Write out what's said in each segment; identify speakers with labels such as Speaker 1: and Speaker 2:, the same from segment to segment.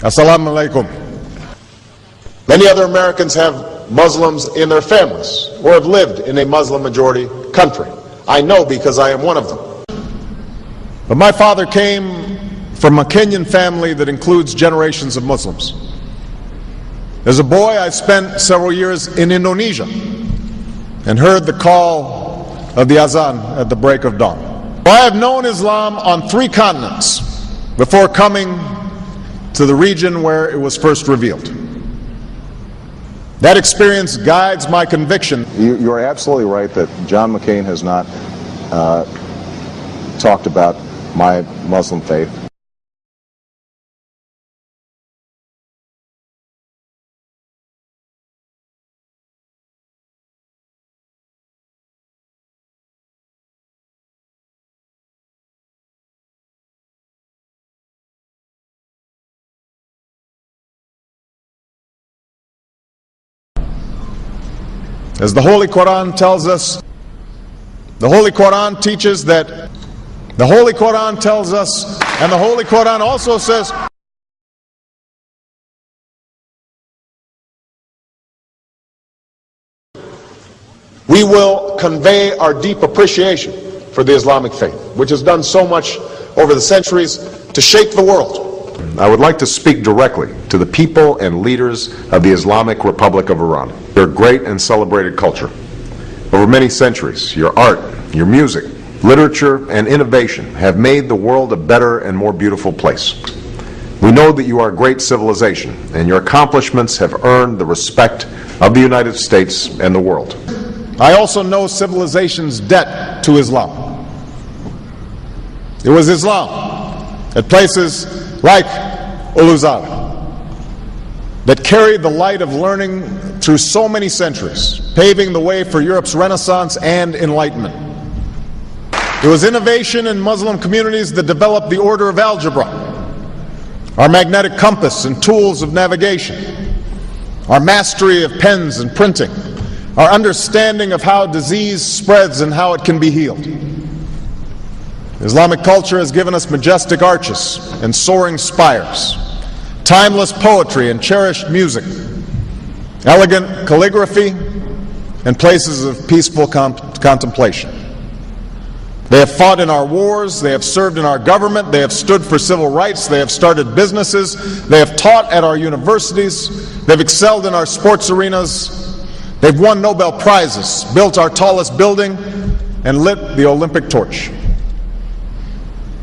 Speaker 1: Assalamu alaikum. Many other Americans have Muslims in their families or have lived in a Muslim-majority country. I know because I am one of them. But my father came from a Kenyan family that includes generations of Muslims. As a boy, I spent several years in Indonesia and heard the call of the azan at the break of dawn. I have known Islam on 3 continents before coming to the region where it was first revealed. That experience guides my conviction.
Speaker 2: You're absolutely right that John McCain has not talked about my Muslim faith.
Speaker 1: As the Holy Quran tells us, the Holy Quran teaches that, the Holy Quran tells us, and the Holy Quran also says, we will convey our deep appreciation for the Islamic faith, which has done so much over the centuries to shape the world.
Speaker 3: I would like to speak directly to the people and leaders of the Islamic Republic of Iran. Their great and celebrated culture. Over many centuries, your art, your music, literature, and innovation have made the world a better and more beautiful place. We know that you are a great civilization, and your accomplishments have earned the respect of the United States and the world.
Speaker 1: I also know civilization's debt to Islam. It was Islam at places like Uluzada that carried the light of learning through so many centuries, paving the way for Europe's Renaissance and Enlightenment. It was innovation in Muslim communities that developed the order of algebra, our magnetic compass and tools of navigation, our mastery of pens and printing, our understanding of how disease spreads and how it can be healed. Islamic culture has given us majestic arches and soaring spires, timeless poetry and cherished music, elegant calligraphy, and places of peaceful contemplation. They have fought in our wars, they have served in our government, they have stood for civil rights, they have started businesses, they have taught at our universities, they've excelled in our sports arenas, they've won Nobel Prizes, built our tallest building, and lit the Olympic torch.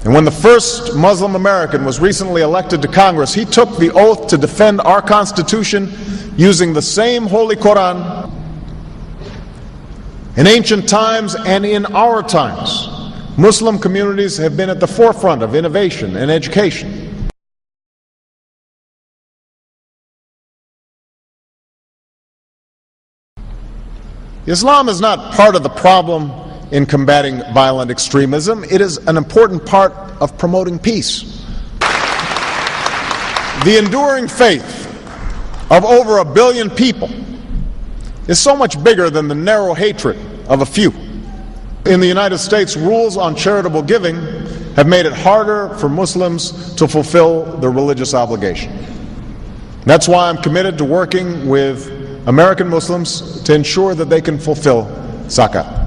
Speaker 1: And when the first Muslim American was recently elected to Congress, he took the oath to defend our Constitution using the same Holy Quran. In ancient times and in our times, Muslim communities have been at the forefront of innovation and education. Islam is not part of the problem in combating violent extremism. It is an important part of promoting peace. The enduring faith of over 1 billion people is so much bigger than the narrow hatred of a few. In the United States, rules on charitable giving have made it harder for Muslims to fulfill their religious obligation. That's why I'm committed to working with American Muslims to ensure that they can fulfill zakat.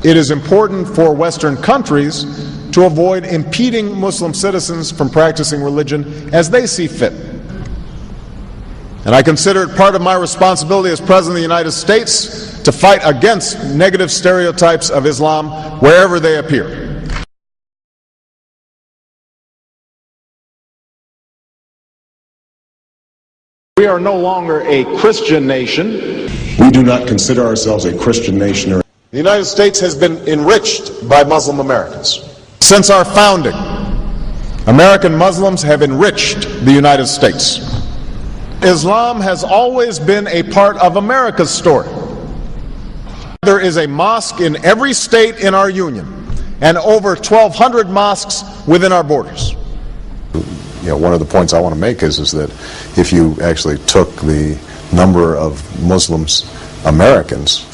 Speaker 1: It is important for Western countries to avoid impeding Muslim citizens from practicing religion as they see fit. And I consider it part of my responsibility as President of the United States to fight against negative stereotypes of Islam wherever they appear.
Speaker 3: We are no longer a Christian nation.
Speaker 4: We do not consider ourselves a Christian nation.
Speaker 1: The United States has been enriched by Muslim Americans. Since our founding, American Muslims have enriched the United States. Islam has always been a part of America's story. There is a mosque in every state in our union and over 1,200 mosques within our borders.
Speaker 2: One of the points I want to make is that if you actually took the number of Muslims Americans,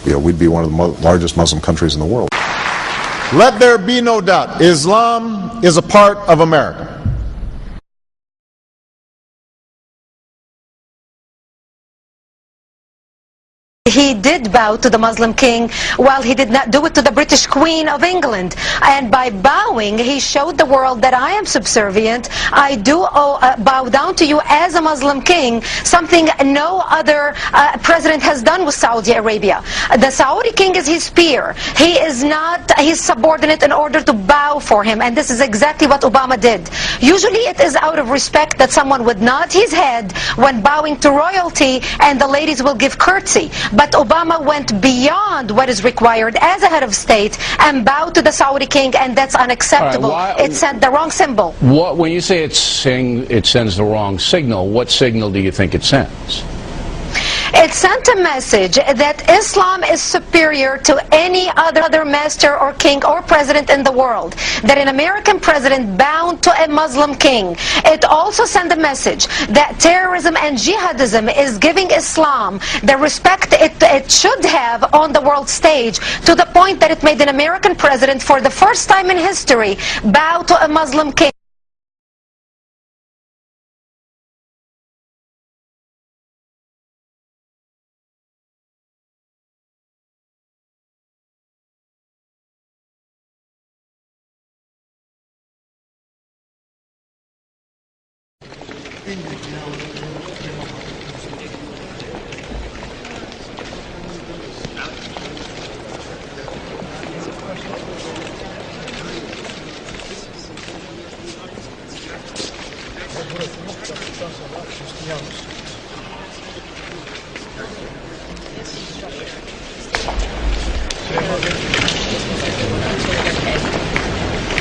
Speaker 2: we'd be one of the largest Muslim countries in the world.
Speaker 1: Let there be no doubt, Islam is a part of America.
Speaker 5: he did bow to the Muslim king, while he did not do it to the British Queen of England. And by bowing, he showed the world that I am subservient. I do bow down to you as a Muslim king, something no other president has done with Saudi Arabia. The Saudi king is his peer. He is not his subordinate in order to bow for him, and this is exactly what Obama did. Usually it is out of respect that someone would nod his head when bowing to royalty, and the ladies will give curtsy. But Obama went beyond what is required as a head of state and bowed to the Saudi king, and that's unacceptable. It sent the wrong symbol.
Speaker 6: When you say it sends the wrong signal, what signal do you think it sends?
Speaker 5: It sent a message that Islam is superior to any other master or king or president in the world, that an American president bowed to a Muslim king. It also sent a message that terrorism and jihadism is giving Islam the respect it should have on the world stage, to the point that it made an American president, for the first time in history, bow to a Muslim king.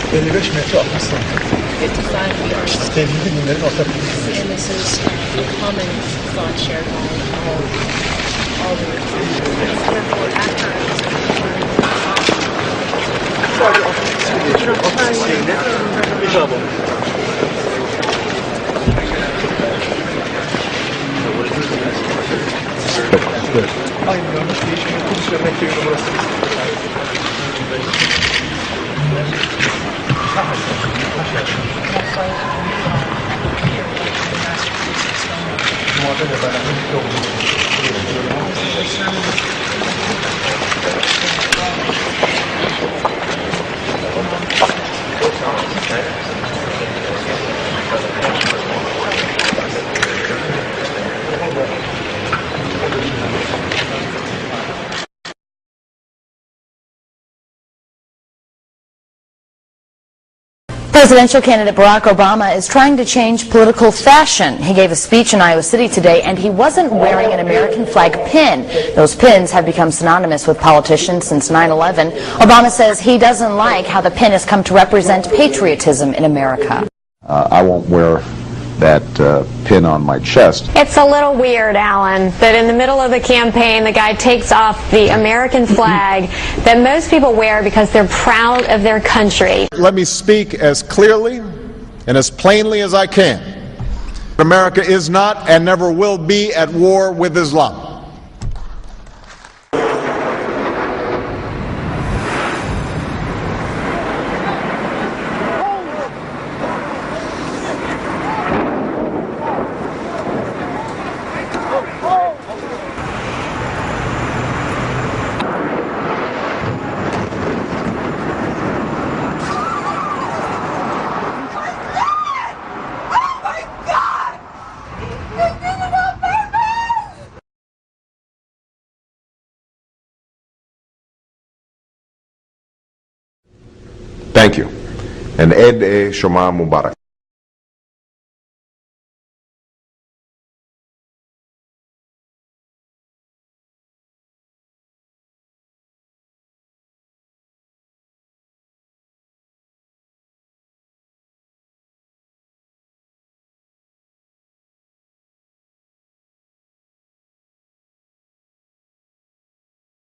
Speaker 7: And this is a common thought shared by all the
Speaker 8: Presidential candidate Barack Obama is trying to change political fashion. He gave a speech in Iowa City today, and he wasn't wearing an American flag pin. Those pins have become synonymous with politicians since 9/11. Obama says he doesn't like how the pin has come to represent patriotism in America.
Speaker 2: I won't wear that pin on my chest.
Speaker 9: It's a little weird, Alan, that in the middle of the campaign the guy takes off the American flag that most people wear because they're proud of their country.
Speaker 1: Let me speak as clearly and as plainly as I can. America is not and never will be at war with Islam.
Speaker 3: Thank you. And Eid Shoma Mubarak.